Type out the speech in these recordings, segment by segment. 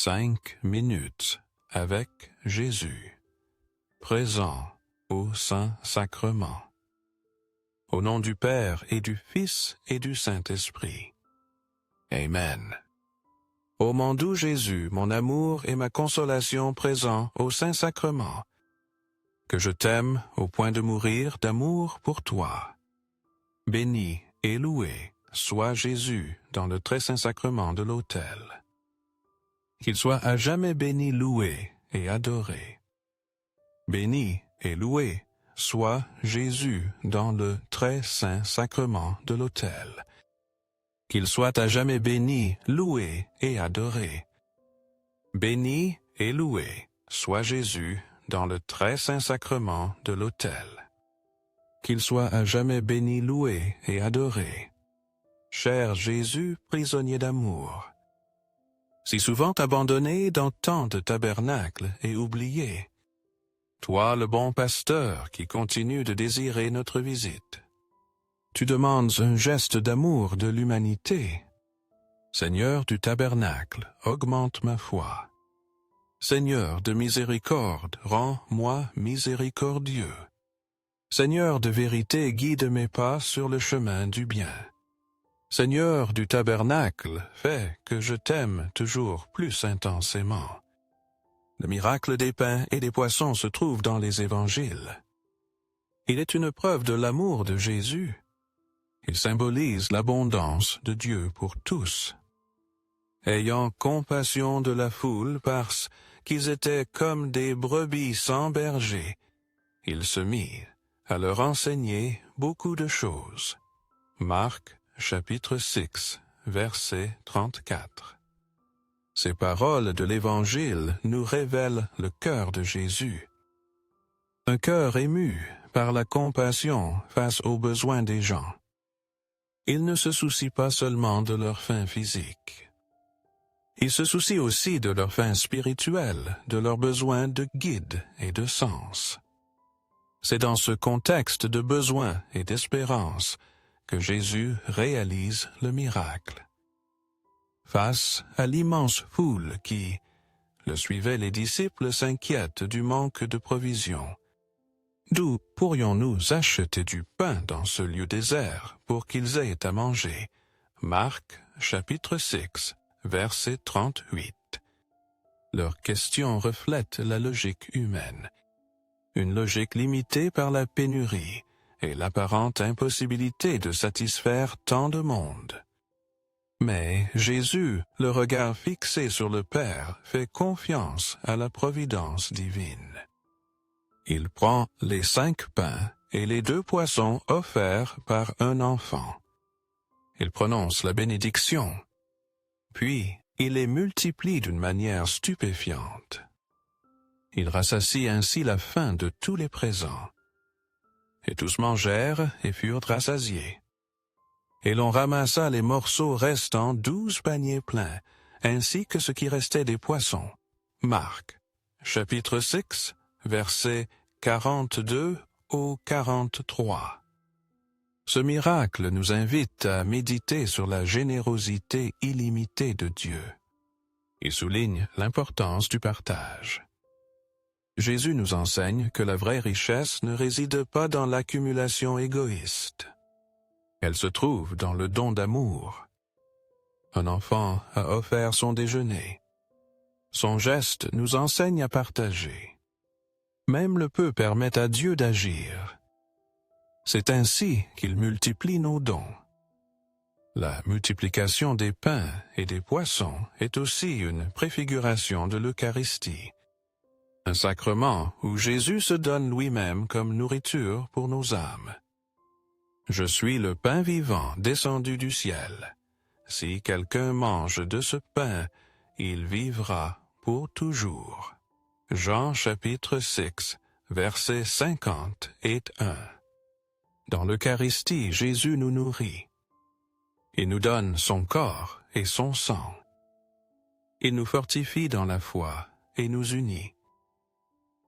5 minutes avec Jésus, présent au Saint-Sacrement. Au nom du Père et du Fils et du Saint-Esprit. Amen. Ô mon doux Jésus, mon amour et ma consolation présents au Saint-Sacrement, que je t'aime au point de mourir d'amour pour toi. Béni et loué soit Jésus dans le très saint sacrement de l'autel. Qu'il soit à jamais béni, loué et adoré. Béni et loué soit Jésus dans le très saint sacrement de l'autel. Qu'il soit à jamais béni, loué et adoré. Béni et loué soit Jésus dans le très saint sacrement de l'autel. Qu'il soit à jamais béni, loué et adoré. Cher Jésus, prisonnier d'amour, si souvent abandonné dans tant de tabernacles et oublié, toi le bon pasteur qui continue de désirer notre visite, tu demandes un geste d'amour de l'humanité. Seigneur du tabernacle, augmente ma foi. Seigneur de miséricorde, rends-moi miséricordieux. Seigneur de vérité, guide mes pas sur le chemin du bien. Seigneur du tabernacle, fais que je t'aime toujours plus intensément. Le miracle des pains et des poissons se trouve dans les évangiles. Il est une preuve de l'amour de Jésus. Il symbolise l'abondance de Dieu pour tous. Ayant compassion de la foule parce qu'ils étaient comme des brebis sans berger, il se mit à leur enseigner beaucoup de choses. Marc, chapitre 6, verset 34. Ces paroles de l'Évangile nous révèlent le cœur de Jésus. Un cœur ému par la compassion face aux besoins des gens. Il ne se soucie pas seulement de leur faim physique. Il se soucie aussi de leur faim spirituelle, de leurs besoins de guide et de sens. C'est dans ce contexte de besoin et d'espérance que Jésus réalise le miracle. Face à l'immense foule qui le suivait, les disciples s'inquiètent du manque de provisions. D'où pourrions-nous acheter du pain dans ce lieu désert pour qu'ils aient à manger? Marc, chapitre 6, verset 38. Leur question reflète la logique humaine. Une logique limitée par la pénurie et l'apparente impossibilité de satisfaire tant de monde. Mais Jésus, le regard fixé sur le Père, fait confiance à la providence divine. Il prend les 5 pains et les 2 poissons offerts par un enfant. Il prononce la bénédiction, puis il les multiplie d'une manière stupéfiante. Il rassasie ainsi la faim de tous les présents. Et tous mangèrent et furent rassasiés. Et l'on ramassa les morceaux restants 12 paniers pleins, ainsi que ce qui restait des poissons. Marc, chapitre 6, versets 42 au 43. Ce miracle nous invite à méditer sur la générosité illimitée de Dieu. Il souligne l'importance du partage. Jésus nous enseigne que la vraie richesse ne réside pas dans l'accumulation égoïste. Elle se trouve dans le don d'amour. Un enfant a offert son déjeuner. Son geste nous enseigne à partager. Même le peu permet à Dieu d'agir. C'est ainsi qu'il multiplie nos dons. La multiplication des pains et des poissons est aussi une préfiguration de l'Eucharistie. Un sacrement où Jésus se donne lui-même comme nourriture pour nos âmes. Je suis le pain vivant descendu du ciel. Si quelqu'un mange de ce pain, il vivra pour toujours. Jean chapitre 6, versets 50 et 1. Dans l'Eucharistie, Jésus nous nourrit. Il nous donne son corps et son sang. Il nous fortifie dans la foi et nous unit.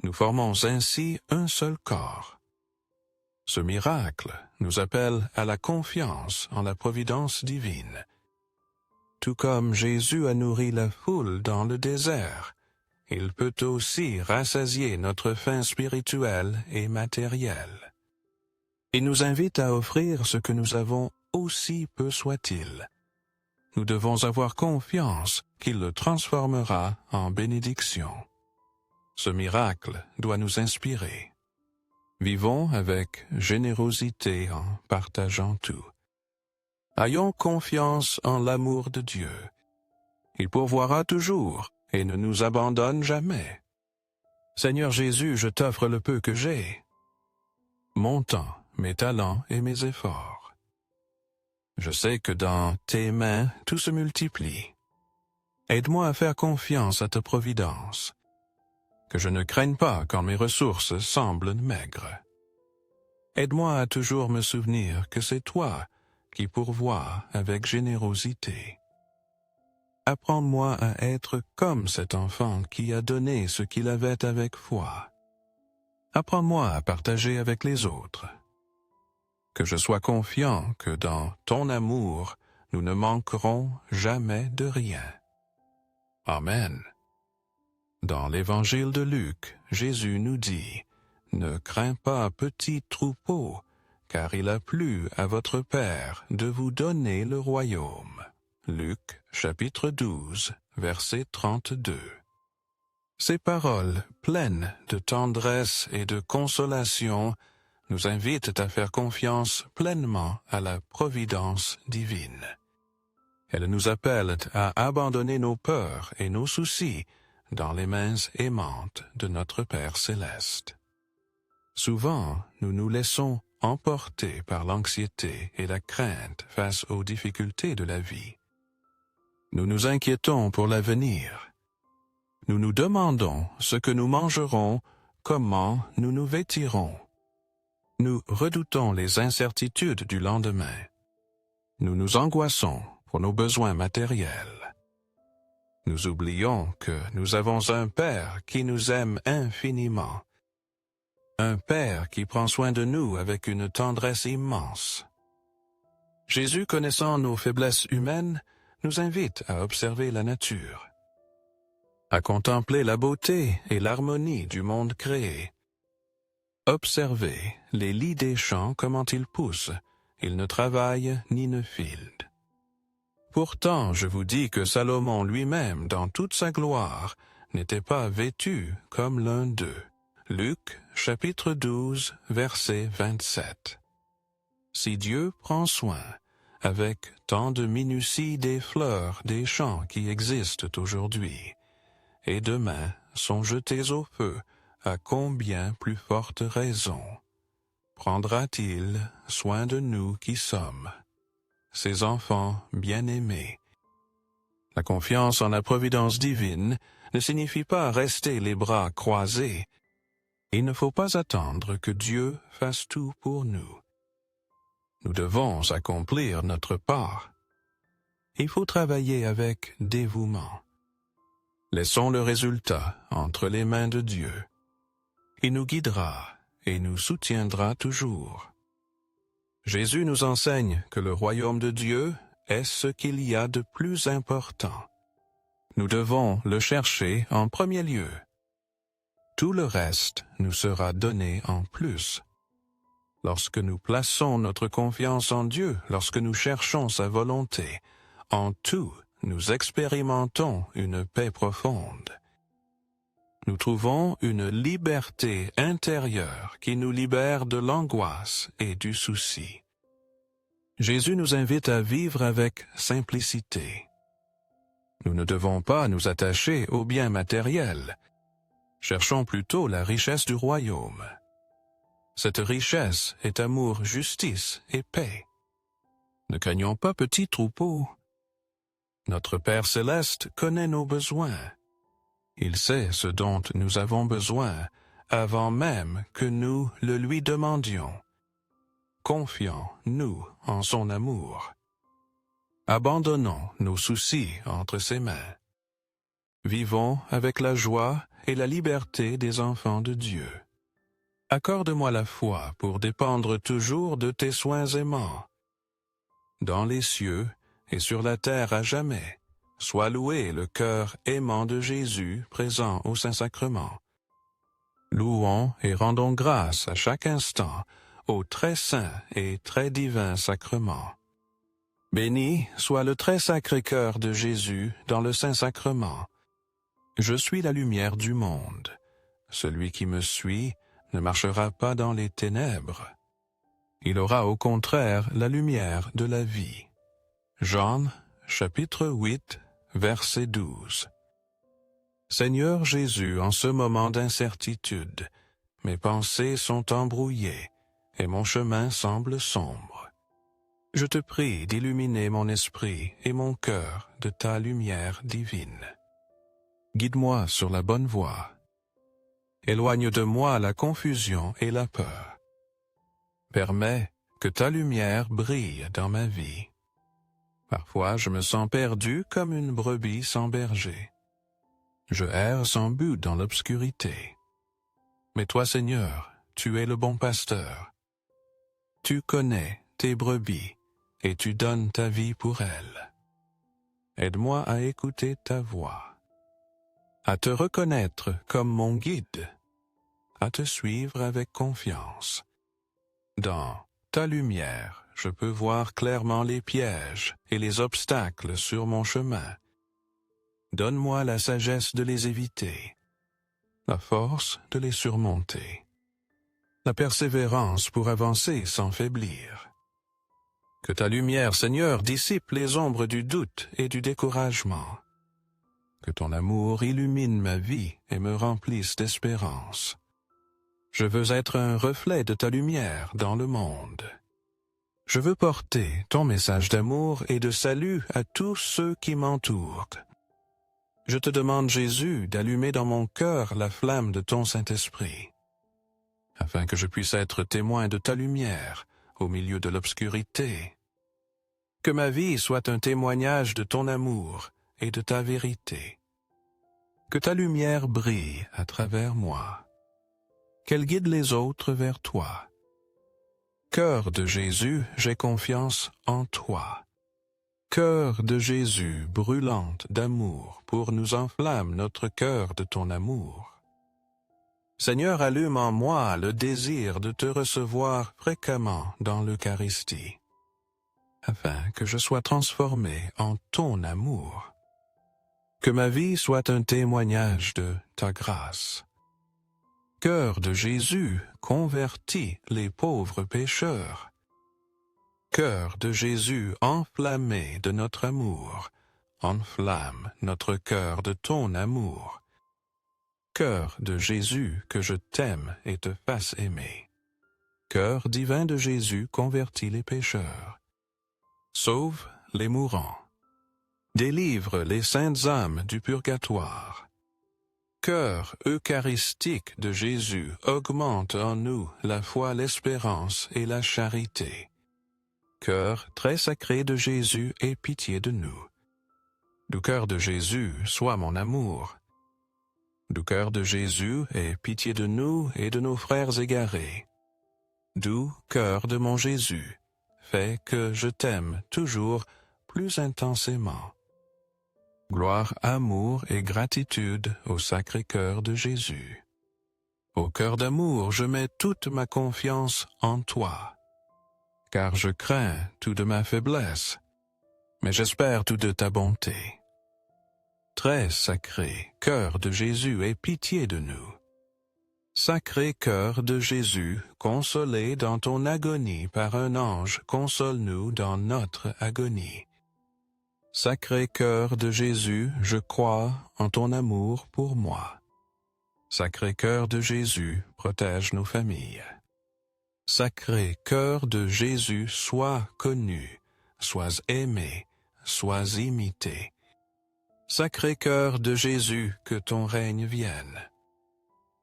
Nous formons ainsi un seul corps. Ce miracle nous appelle à la confiance en la providence divine. tout comme Jésus a nourri la foule dans le désert, il peut aussi rassasier notre faim spirituelle et matérielle. Il nous invite à offrir ce que nous avons, aussi peu soit-il. Nous devons avoir confiance qu'il le transformera en bénédiction. Ce miracle doit nous inspirer. Vivons avec générosité en partageant tout. Ayons confiance en l'amour de Dieu. Il pourvoira toujours et ne nous abandonne jamais. Seigneur Jésus, je t'offre le peu que j'ai, mon temps, mes talents et mes efforts. Je sais que dans tes mains, tout se multiplie. Aide-moi à faire confiance à ta providence, que je ne craigne pas quand mes ressources semblent maigres. Aide-moi à toujours me souvenir que c'est toi qui pourvois avec générosité. Apprends-moi à être comme cet enfant qui a donné ce qu'il avait avec foi. Apprends-moi à partager avec les autres. Que je sois confiant que dans ton amour, nous ne manquerons jamais de rien. Amen. Dans l'Évangile de Luc, Jésus nous dit « Ne crains pas, petit troupeau, car il a plu à votre Père de vous donner le royaume. » Luc, chapitre 12, verset 32. Ces paroles, pleines de tendresse et de consolation, nous invitent à faire confiance pleinement à la providence divine. Elles nous appellent à abandonner nos peurs et nos soucis dans les mains aimantes de notre Père céleste. Souvent, nous nous laissons emporter par l'anxiété et la crainte face aux difficultés de la vie. Nous nous inquiétons pour l'avenir. Nous nous demandons ce que nous mangerons, comment nous nous vêtirons. Nous redoutons les incertitudes du lendemain. Nous nous angoissons pour nos besoins matériels. Nous oublions que nous avons un Père qui nous aime infiniment. Un Père qui prend soin de nous avec une tendresse immense. Jésus, connaissant nos faiblesses humaines, nous invite à observer la nature, à contempler la beauté et l'harmonie du monde créé. Observez les lys des champs, comment ils poussent, ils ne travaillent ni ne filent. Pourtant, je vous dis que Salomon lui-même, dans toute sa gloire, n'était pas vêtu comme l'un d'eux. Luc, chapitre 12, verset 27. Si Dieu prend soin, avec tant de minutie des fleurs des champs qui existent aujourd'hui, et demain sont jetées au feu, à combien plus forte raison prendra-t-il soin de nous qui sommes, ses enfants bien-aimés? La confiance en la providence divine ne signifie pas rester les bras croisés. Il ne faut pas attendre que Dieu fasse tout pour nous. Nous devons accomplir notre part. Il faut travailler avec dévouement. Laissons le résultat entre les mains de Dieu. Il nous guidera et nous soutiendra toujours. Jésus nous enseigne que le royaume de Dieu est ce qu'il y a de plus important. Nous devons le chercher en premier lieu. Tout le reste nous sera donné en plus. Lorsque nous plaçons notre confiance en Dieu, lorsque nous cherchons sa volonté, en tout, nous expérimentons une paix profonde. Nous trouvons une liberté intérieure qui nous libère de l'angoisse et du souci. Jésus nous invite à vivre avec simplicité. Nous ne devons pas nous attacher aux biens matériels. Cherchons plutôt la richesse du royaume. Cette richesse est amour, justice et paix. Ne craignons pas petit troupeau. Notre Père céleste connaît nos besoins. Il sait ce dont nous avons besoin avant même que nous le lui demandions. Confions-nous en son amour. Abandonnons nos soucis entre ses mains. Vivons avec la joie et la liberté des enfants de Dieu. Accorde-moi la foi pour dépendre toujours de tes soins aimants. Dans les cieux, et sur la terre à jamais. Sois loué le cœur aimant de Jésus présent au Saint-Sacrement. Louons et rendons grâce à chaque instant au très saint et très divin sacrement. Béni soit le très sacré cœur de Jésus dans le Saint-Sacrement. Je suis la lumière du monde. Celui qui me suit ne marchera pas dans les ténèbres. Il aura au contraire la lumière de la vie. Jean, chapitre 8, verset 12. Seigneur Jésus, en ce moment d'incertitude, mes pensées sont embrouillées et mon chemin semble sombre. Je te prie d'illuminer mon esprit et mon cœur de ta lumière divine. Guide-moi sur la bonne voie. Éloigne de moi la confusion et la peur. Permets que ta lumière brille dans ma vie. Parfois je me sens perdu comme une brebis sans berger. Je erre sans but dans l'obscurité. Mais toi, Seigneur, tu es le bon pasteur. Tu connais tes brebis et tu donnes ta vie pour elles. Aide-moi à écouter ta voix, à te reconnaître comme mon guide, à te suivre avec confiance. Dans ta lumière, je peux voir clairement les pièges et les obstacles sur mon chemin. Donne-moi la sagesse de les éviter, la force de les surmonter, la persévérance pour avancer sans faiblir. Que ta lumière, Seigneur, dissipe les ombres du doute et du découragement. Que ton amour illumine ma vie et me remplisse d'espérance. Je veux être un reflet de ta lumière dans le monde. Je veux porter ton message d'amour et de salut à tous ceux qui m'entourent. Je te demande, Jésus, d'allumer dans mon cœur la flamme de ton Saint-Esprit, afin que je puisse être témoin de ta lumière au milieu de l'obscurité. Que ma vie soit un témoignage de ton amour et de ta vérité. Que ta lumière brille à travers moi. Qu'elle guide les autres vers toi. Cœur de Jésus, j'ai confiance en toi. Cœur de Jésus, brûlante d'amour, pour nous enflamme notre cœur de ton amour. Seigneur, allume en moi le désir de te recevoir fréquemment dans l'Eucharistie, afin que je sois transformé en ton amour. Que ma vie soit un témoignage de ta grâce. Cœur de Jésus, convertis les pauvres pécheurs. Cœur de Jésus, enflammé de notre amour, enflamme notre cœur de ton amour. Cœur de Jésus, que je t'aime et te fasse aimer. Cœur divin de Jésus, convertis les pécheurs. Sauve les mourants. Délivre les saintes âmes du purgatoire. Cœur eucharistique de Jésus, augmente en nous la foi, l'espérance et la charité. Cœur très sacré de Jésus, aie pitié de nous. Du cœur de Jésus, sois mon amour. Du cœur de Jésus, aie pitié de nous et de nos frères égarés. Du cœur de mon Jésus, fais que je t'aime toujours plus intensément. Gloire, amour et gratitude au Sacré-Cœur de Jésus. Au cœur d'amour, je mets toute ma confiance en toi. Car je crains tout de ma faiblesse, mais j'espère tout de ta bonté. Très sacré cœur de Jésus, aie pitié de nous. Sacré cœur de Jésus, consolé dans ton agonie par un ange, console-nous dans notre agonie. Sacré cœur de Jésus, je crois en ton amour pour moi. Sacré cœur de Jésus, protège nos familles. Sacré cœur de Jésus, sois connu, sois aimé, sois imité. Sacré cœur de Jésus, que ton règne vienne.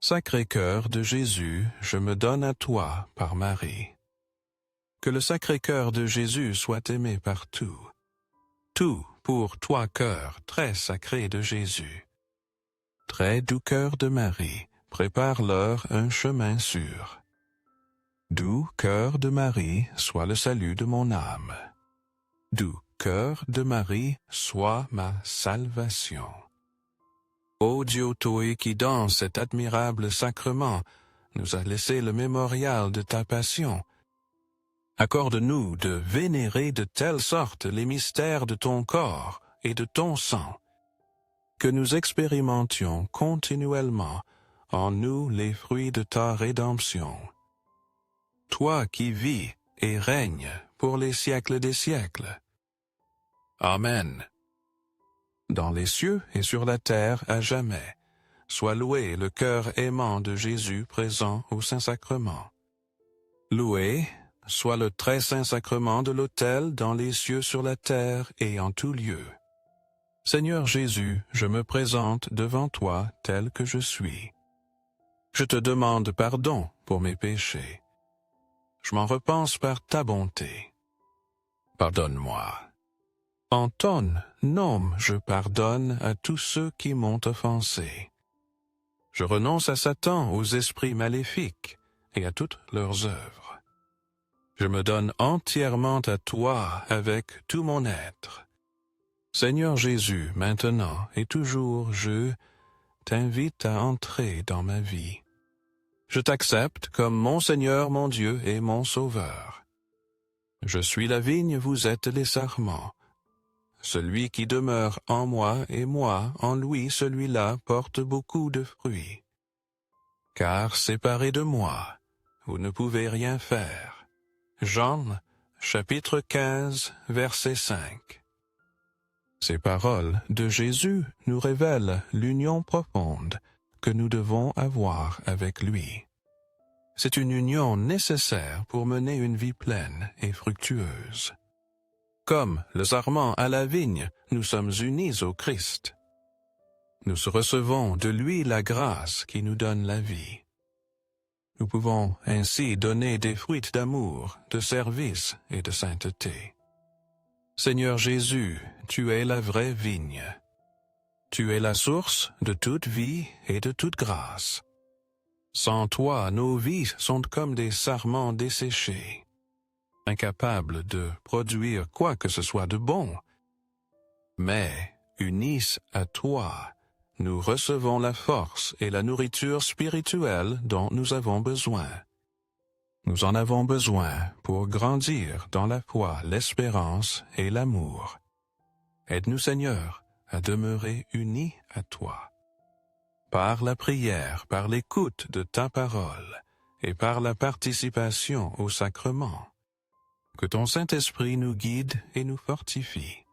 Sacré cœur de Jésus, je me donne à toi par Marie. Que le sacré cœur de Jésus soit aimé partout. Tout pour toi, cœur très sacré de Jésus. Très doux cœur de Marie, prépare-leur un chemin sûr. Doux cœur de Marie, sois le salut de mon âme. Doux cœur de Marie soit ma salvation. Ô Dieu toi qui dans cet admirable sacrement nous a laissé le mémorial de ta passion, accorde-nous de vénérer de telle sorte les mystères de ton corps et de ton sang, que nous expérimentions continuellement en nous les fruits de ta rédemption. Toi qui vis et règnes pour les siècles des siècles. Amen. Dans les cieux et sur la terre à jamais, soit loué le cœur aimant de Jésus présent au Saint-Sacrement. Loué soit le très saint sacrement de l'autel dans les cieux sur la terre et en tout lieu. Seigneur Jésus, je me présente devant toi tel que je suis. Je te demande pardon pour mes péchés. Je m'en repense par ta bonté. Pardonne-moi. En ton nom, je pardonne à tous ceux qui m'ont offensé. Je renonce à Satan, aux esprits maléfiques et à toutes leurs œuvres. Je me donne entièrement à toi avec tout mon être. Seigneur Jésus, maintenant et toujours, je t'invite à entrer dans ma vie. Je t'accepte comme mon Seigneur, mon Dieu et mon Sauveur. Je suis la vigne, vous êtes les sarments. Celui qui demeure en moi et moi en lui, celui-là porte beaucoup de fruits. Car séparé de moi, vous ne pouvez rien faire. Jean, chapitre 15, verset 5. Ces paroles de Jésus nous révèlent l'union profonde que nous devons avoir avec lui. C'est une union nécessaire pour mener une vie pleine et fructueuse. Comme le sarment à la vigne, nous sommes unis au Christ. Nous recevons de lui la grâce qui nous donne la vie. Nous pouvons ainsi donner des fruits d'amour, de service et de sainteté. Seigneur Jésus, tu es la vraie vigne. Tu es la source de toute vie et de toute grâce. Sans toi, nos vies sont comme des sarments desséchés, incapables de produire quoi que ce soit de bon. Mais, unis à toi, nous recevons la force et la nourriture spirituelle dont nous avons besoin. Nous en avons besoin pour grandir dans la foi, l'espérance et l'amour. Aide-nous, Seigneur, à demeurer unis à toi. Par la prière, par l'écoute de ta parole et par la participation au sacrement, que ton Saint-Esprit nous guide et nous fortifie,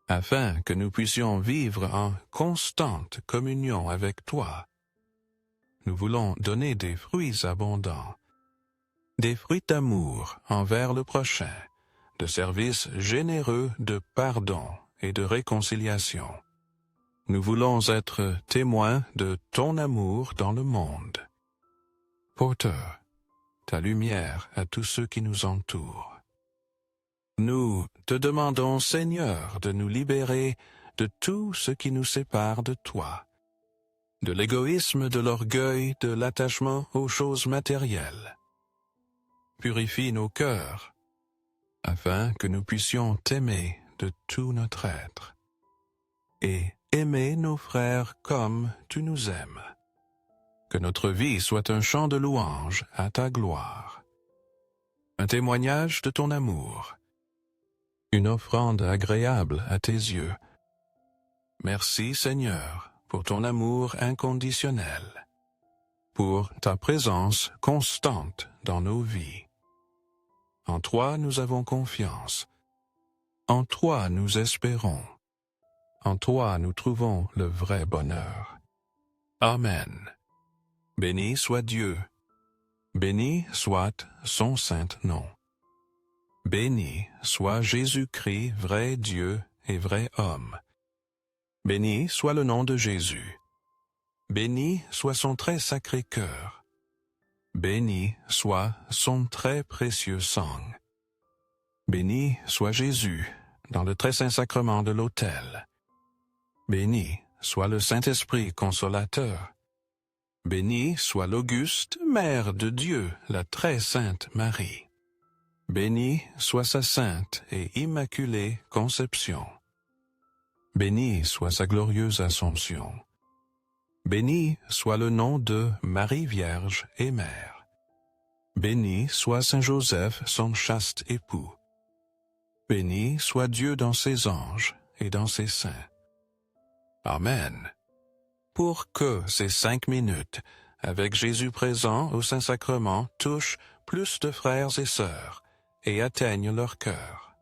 afin que nous puissions vivre en constante communion avec toi. Nous voulons donner des fruits abondants, des fruits d'amour envers le prochain, de service généreux de pardon et de réconciliation. Nous voulons être témoins de ton amour dans le monde. Porteur, ta lumière à tous ceux qui nous entourent. Nous te demandons, Seigneur, de nous libérer de tout ce qui nous sépare de toi, de l'égoïsme, de l'orgueil, de l'attachement aux choses matérielles. Purifie nos cœurs, afin que nous puissions t'aimer de tout notre être, et aimer nos frères comme tu nous aimes. Que notre vie soit un chant de louange à ta gloire, un témoignage de ton amour, une offrande agréable à tes yeux. Merci, Seigneur, pour ton amour inconditionnel, pour ta présence constante dans nos vies. En toi nous avons confiance, en toi nous espérons, en toi nous trouvons le vrai bonheur. Amen. Béni soit Dieu, béni soit son saint nom. Béni soit Jésus-Christ, vrai Dieu et vrai homme. Béni soit le nom de Jésus. Béni soit son très sacré cœur. Béni soit son très précieux sang. Béni soit Jésus dans le très saint sacrement de l'autel. Béni soit le Saint-Esprit consolateur. Béni soit l'auguste Mère de Dieu, la très sainte Marie. Bénie soit sa sainte et immaculée conception. Bénie soit sa glorieuse assomption. Béni soit le nom de Marie Vierge et Mère. Béni soit Saint Joseph, son chaste époux. Béni soit Dieu dans ses anges et dans ses saints. Amen. Pour que ces 5 minutes, avec Jésus présent au Saint-Sacrement, touchent plus de frères et sœurs et atteignent leur cœur.